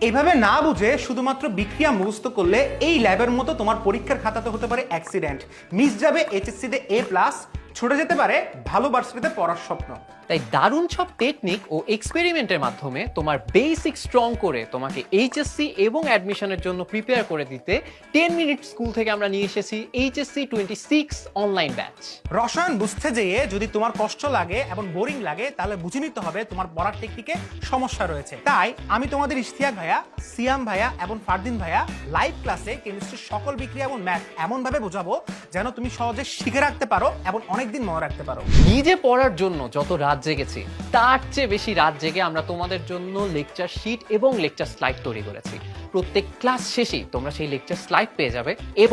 এভাবে না বুঝে শুধুমাত্র বিক্রিয়া মুখস্থ করলে এই ল্যাবের মতো তোমার পরীক্ষার খাতাতে হতে পারে অ্যাক্সিডেন্ট, মিস যাবে এইচএসসিতে A+, ছুটে যেতে পারে ভালো ভার্সিটিতে পড়ার স্বপ্ন। তাই দারুণ সব টেকনিক ও এক্সপেরিমেন্টের মাধ্যমে তোমার বেসিক স্ট্রং করে তোমাকে এইচএসসি এবং অ্যাডমিশনের জন্য প্রিপেয়ার করে দিতে 10 মিনিট স্কুল থেকে আমরা নিয়ে এসেছি এইচএসসি 26 অনলাইন ব্যাচ। রসায়ন বুঝতে যেয়ে যদি তোমার কষ্ট লাগে এবং বোরিং লাগে তাহলে বুঝে নিতে হবে তোমার পড়ার টেকনিকে সমস্যা রয়েছে। তাই আমি তোমাদের ইশতিয়াক ভাইয়া, সিয়াম ভাইয়া এবং ফারদিন ভাইয়া লাইভ ক্লাসে কেমিস্ট্রির সকল বিক্রিয়া এবং ম্যাথ এমনভাবে বোঝাবো যেন তুমি সহজে শিখে রাখতে পারো এবং অনেকদিন মনে রাখতে পারো। নিজে পড়ার জন্য যত রাত জেগেছি তার চেয়ে বেশি রাত জেগে আমরা তোমাদের জন্য লেকচার শিট এবং লেকচার স্লাইড তৈরি করেছি। প্রত্যেক ক্লাস শেষেই তোমরা সেই লেকচার স্লাইড পেয়ে যাবে এবং